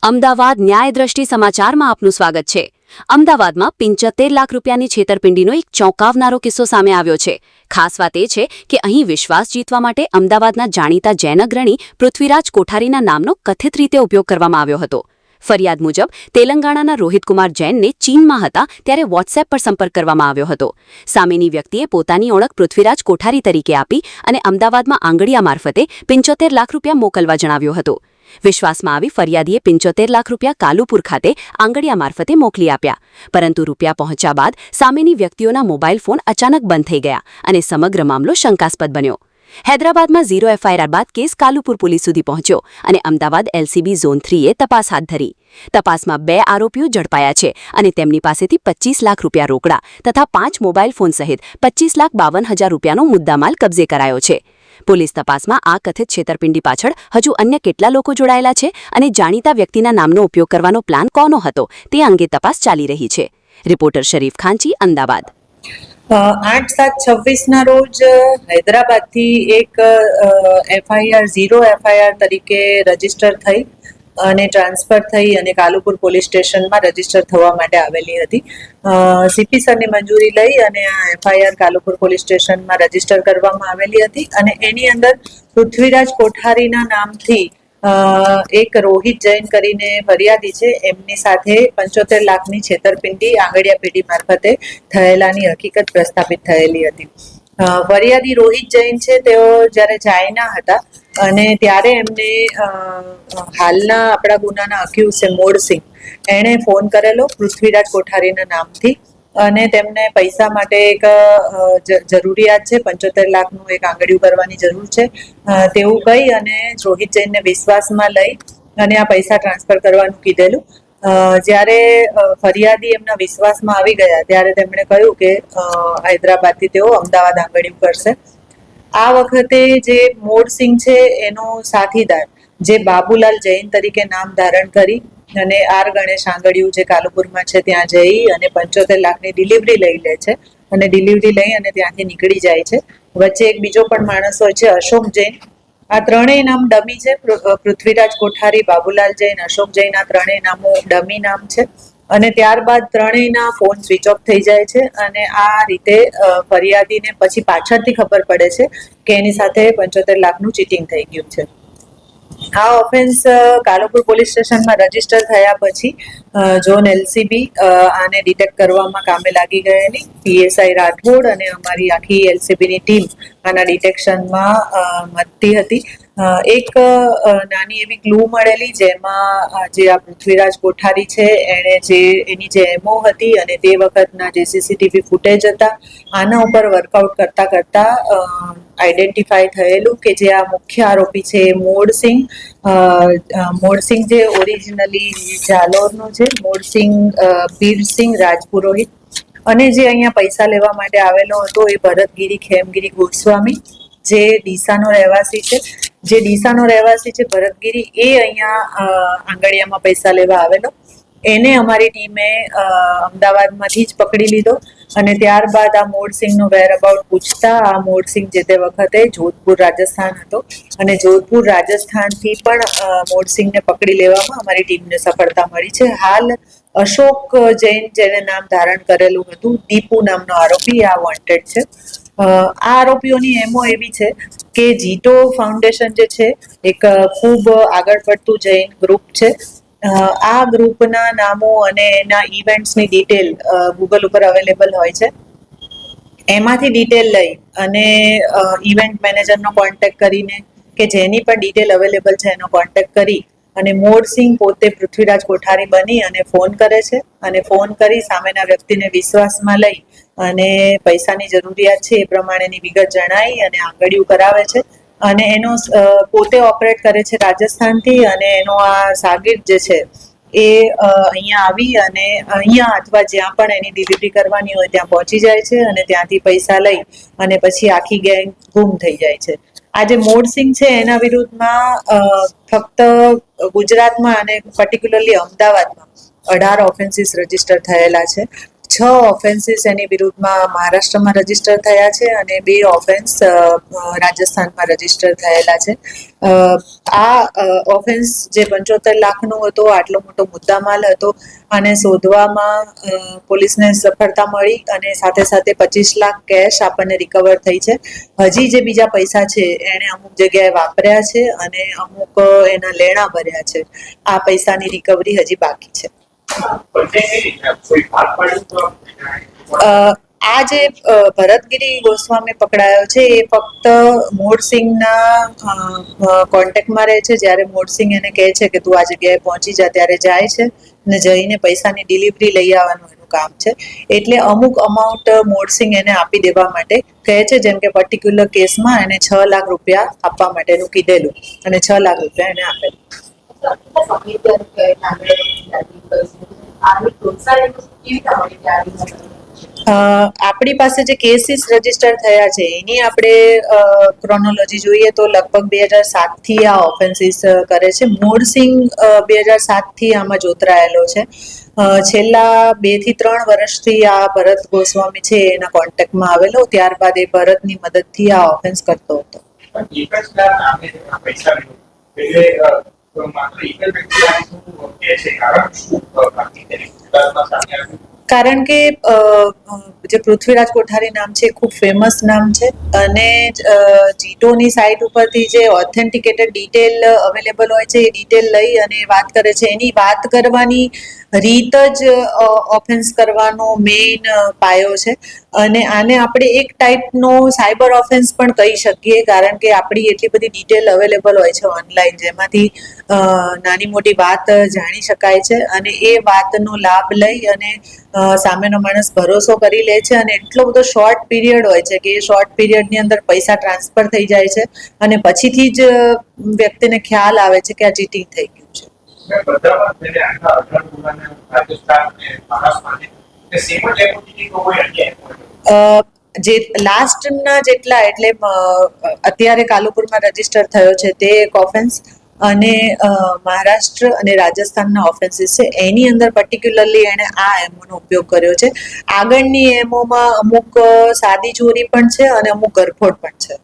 અમદાવાદ ન્યાય દ્રષ્ટિ સમાચારમાં આપનું સ્વાગત છે। અમદાવાદમાં 75 લાખ રૂપિયાની છેતરપિંડીનો એક ચોંકાવનારો કિસ્સો સામે આવ્યો છે। ખાસ વાત એ છે કે અહીં વિશ્વાસ જીતવા માટે અમદાવાદના જાણીતા જૈન અગ્રણી પૃથ્વીરાજ કોઠારીના નામનો કથિત રીતે ઉપયોગ કરવામાં આવ્યો હતો। ફરિયાદ મુજબ તેલંગાણાના રોહિતકુમાર જૈનને ચીનમાં હતા ત્યારે વોટ્સએપ પર સંપર્ક કરવામાં આવ્યો હતો। સામેની વ્યક્તિએ પોતાની ઓળખ પૃથ્વીરાજ કોઠારી તરીકે આપી અને અમદાવાદમાં આંગડિયા મારફતે 75 લાખ રૂપિયા મોકલવા જણાવ્યું હતું। વિશ્વાસમાં આવી ફરિયાદીએ 75 લાખ રૂપિયા કાલુપુર ખાતે આંગડિયા મારફતે મોકલી આપ્યા, પરંતુ રૂપિયા પહોંચ્યા બાદ સામેની વ્યક્તિઓના મોબાઈલ ફોન અચાનક બંધ થઈ ગયા અને સમગ્ર મામલો શંકાસ્પદ બન્યો। હૈદરાબાદમાં 0 એફઆઈઆર બાદ કેસ કાલુપુર પોલીસ સુધી પહોંચ્યો અને અમદાવાદ એલસીબી ઝોન 3એ તપાસ હાથ ધરી। તપાસમાં 2 આરોપીઓ ઝડપાયા છે અને તેમની પાસેથી 25 લાખ રૂપિયા રોકડા તથા 5 મોબાઈલ ફોન સહિત 25,52,000 રૂપિયાનો મુદ્દામાલ કબજે કરાયો છે। પોલીસ તપાસમાં આ કથિત છેતરપિંડી પાછળ હજુ અન્ય કેટલા લોકો જોડાયેલા છે અને જાણીતા વ્યક્તિના નામનો ઉપયોગ કરવાનો પ્લાન કોનો હતો તે અંગે તપાસ ચાલી રહી છે। રિપોર્ટર શરીફ ખાનચી, અમદાવાદ। 8/7/26 રોજ હૈદરાબાદથી એક એફઆઈઆર 0 એફઆઈઆર તરીકે રજીસ્ટર થઈ અને ટ્રાન્સફર થઈ અને કાલુપુર પોલીસ સ્ટેશનમાં રજીસ્ટર થવા માટે આવેલી હતી। સીપી સરની મંજૂરી લઈ અને આ એફઆઈઆર કાલુપુર પોલીસ સ્ટેશનમાં રજીસ્ટર કરવામાં આવેલી હતી અને એની અંદર પૃથ્વીરાજ કોઠારીના નામથી એક રોહિત જૈન કરીને ફરિયાદી છે, એમની સાથે 75 લાખની છેતરપિંડી આંગડિયા પેઢી મારફતે થયેલાની હકીકત પ્રસ્થાપિત થયેલી હતી। ફરિયાદી રોહિત જૈન છે, તેઓ જ્યારે ચાઇના હતા અને ત્યારે એમને હાલના આપણા ગુનાના અક્યુઝ છે મોડસિંહ, એણે ફોન કરેલો પૃથ્વીરાજ કોઠારીના નામથી અને તેમને પૈસા માટે એક જરૂરિયાત છે, 75 લાખનું એક આંગડિયું કરવાની જરૂર છે તેવું કહી અને રોહિત જૈનને વિશ્વાસમાં લઈ અને આ પૈસા ટ્રાન્સફર કરવાનું કીધેલું। જ્યારે ફરિયાદી એમના વિશ્વાસમાં આવી ગયા ત્યારે તેમણે કહ્યું કે હૈદરાબાદથી તેઓ અમદાવાદ આંગડિયું કરશે। આ વખતે જે મોડસિંહ છે એનો સાથીદાર જે બાબુલાલ જૈન તરીકે નામ ધારણ કરી અને આર ગણેશ આંગડિયું જે કાલુપુરમાં છે ત્યાં જઈ અને 75 લાખની ડિલિવરી લઈ લે છે અને ડિલિવરી લઈ અને ત્યાંથી નીકળી જાય છે। વચ્ચે એક બીજો પણ માણસ હોય છે અશોક જૈન। આ ત્રણેય નામ ડમી છે, પૃથ્વીરાજ કોઠારી, બાબુલાલ જૈન, અશોક જૈન, આ ત્રણેય નામો ડમી નામ છે અને ત્યારબાદ ત્રણેયના ફોન સ્વિચ ઓફ થઈ જાય છે અને આ રીતે ફરિયાદીને પછી પાછળથી ખબર પડે છે કે એની સાથે 75 લાખનું ચીટિંગ થઈ ગયું છે। આ ઓફેન્સ કાલુપુર પોલીસ સ્ટેશનમાં રજીસ્ટર થયા પછી ઝોન એલસીબી આને ડિટેક્ટ કરવામાં કામે લાગી ગયેલી। પીએસઆઈ રાઠોડ અને અમારી આખી એલસીબીની ટીમ આના ડિટેક્શનમાં મથતી હતી। એક નાની એવી ક્લુ મળેલી જેમાં જે આ પૃથ્વીરાજ કોઠારી છે એણે એની જે એમઓ હતી અને તે વખતના જે સીસીટીવી ફૂટેજ હતા આના ઉપર વર્કઆઉટ કરતા કરતા આઈડેન્ટિફાય થયેલું કે જે આ મુખ્ય આરોપી છે મોડસિંહ જે ઓરિજિનલી જાલોરનો છે, મોડસિંહ પીરસિંહ રાજપુરોહિત, અને જે અહીંયા પૈસા લેવા માટે આવેલો હતો એ ભરતગીરી ખેમગીરી ગોસ્વામી જે ડીસાનો રહેવાસી છે। જે ડીસાનો રહેવાસી છે ભરતગીરી, એ અહીંયા આંગડિયામાં પૈસા લેવા આવેલો। એને અમારી ટીમે અમદાવાદમાંથી જ પકડી લીધો અને ત્યારબાદ આ મોડસિંહનો વેરઅબાઉટ પૂછતા આ મોડસિંહ જે તે વખતે જોધપુર રાજસ્થાન હતો અને જોધપુર રાજસ્થાનથી પણ મોડસિંહને પકડી લેવામાં અમારી ટીમને સફળતા મળી છે। હાલ અશોક જૈન જેને નામ ધારણ કરેલું હતું, દીપુ નામનો આરોપી આ વોન્ટેડ છે। આ આરોપીઓની એમઓ એવી છે કે જીટો ફાઉન્ડેશન જે છે એક ખૂબ આગળ પડતું જૈન ગ્રુપ છે। આ ગ્રુપના નામો અને એના ઇવેન્ટ્સની ડિટેલ ગૂગલ ઉપર અવેલેબલ હોય છે। એમાંથી ડિટેલ લઈ અને ઇવેન્ટ મેનેજરનો કોન્ટેક્ટ કરીને કે જેની પણ ડિટેલ અવેલેબલ છે એનો કોન્ટેક્ટ કરી અને મોડસિંહ પોતે પૃથ્વીરાજ કોઠારી બની અને ફોન કરે છે અને ફોન કરી સામેના વ્યક્તિને વિશ્વાસમાં લઈ અને પૈસાની જરૂરિયાત છે એ પ્રમાણેની વિગત જણાવી અને આંગડિયું કરાવે છે અને એનો પોતે ઓપરેટ કરે છે રાજસ્થાનથી અને એનો આ સાગીર જે છે એ અહીંયા આવી અને અહીંયા અથવા જ્યાં પણ એની ડિલિવરી કરવાની હોય ત્યાં પહોંચી જાય છે અને ત્યાંથી પૈસા લઈ અને પછી આખી ગેંગ ગુમ થઈ જાય છે। આ જે મોડસિંહ છે એના વિરુદ્ધમાં ફક્ત ગુજરાતમાં અને પર્ટિક્યુલરલી અમદાવાદમાં 18 ઓફેન્સીસ રજીસ્ટર થયેલા છે, ઓફેન્સીસ એની વિરુદ્ધમાં મહારાષ્ટ્રમાં રજીસ્ટર થયા છે અને 2 ઓફેન્સ રાજસ્થાનમાં રજીસ્ટર થયેલા છે. આ ઓફેન્સ જે 75 લાખનો હતો, આટલો મોટો મુદ્દામાલ હતો અને શોધવામાં પોલીસને સફળતા મળી અને સાથે સાથે 25 લાખ કેશ આપણને રિકવર થઈ છે. હજી જે બીજા પૈસા છે એણે અમુક જગ્યાએ વાપર્યા છે અને અમુક એના લેણા ભર્યા છે. આ પૈસાની રિકવરી હજી બાકી છે. આ જે ભરતગીરી ગોસ્વામી પકડાયો છે એ ફક્ત મોડસિંહના કોન્ટેક્ટમાં રહે છે. જ્યારે મોડસિંહ એને કહે છે કે તું આ જગ્યાએ પહોંચી જા ત્યારે જાય છે અને જઈને પૈસાની ડિલિવરી લઈ આવવાનું એનું કામ છે. એટલે અમુક અમાઉન્ટ મોડસિંહ એને આપી દેવા માટે કહે છે, જેમ કે પર્ટિક્યુલર કેસમાં એને 6 લાખ રૂપિયા આપવા માટેનું કીધેલું અને 6 લાખ રૂપિયા એને આપેલું. આપણી પાસે જે કેસીસ રજીસ્ટર થયા છે એની આપણે ક્રોનોલોજી જોઈએ તો લગભગ 2007 થી આ ઓફેન્સીસ કરે છે. મોડસિંહ 2007 થી આમાં જોતરાયેલો છે. છેલ્લા 2 થી 3 વર્ષથી આ ભરત ગોસ્વામી છે એના કોન્ટેક્ટમાં આવેલો. ત્યારબાદ એ ભરતની મદદથી આ ઓફેન્સ કરતો હતો. કારણ કે જે પૃથ્વીરાજ કોઠારી નામ છે ખૂબ ફેમસ નામ છે અને જીટોની સાઇટ ઉપરથી જે ઓથેન્ટિકેટેડ ડિટેલ અવેલેબલ હોય છે એ ડિટેલ લઈ અને વાત કરે છે. એની વાત કરવાની રીત જ ઓફેન્સ કરવાનો મેઇન પાયો છે અને આને આપણે એક ટાઈપનો સાયબર ઓફેન્સ પણ કહી શકીએ, કારણ કે આપણી એટલી બધી ડિટેલ અવેલેબલ હોય છે ઓનલાઈન, જેમાંથી નાની મોટી વાત જાણી શકાય છે અને એ વાતનો લાભ લઈ અને સામેનો માણસ ભરોસો કરી લે છે અને એટલો બધો શોર્ટ પીરિયડ હોય છે કે એ શોર્ટ પીરિયડની અંદર પૈસા ટ્રાન્સફર થઈ જાય છે અને પછીથી જ વ્યક્તિને ખ્યાલ આવે છે કે આ ચીટિંગ થઈ ગયું છે. જે લાસ્ટના જેટલા એટલે અત્યારે કાલુપુરમાં રજીસ્ટર થયો છે તે એક ઓફેન્સ અને મહારાષ્ટ્ર અને રાજસ્થાનના ઓફેન્સીસ છે. એની અંદર પર્ટિક્યુલરલી એણે આ એમોનો ઉપયોગ કર્યો છે. આગળની એમોમાં અમુક સાદી ચોરી પણ છે અને અમુક ગરફોડ પણ છે.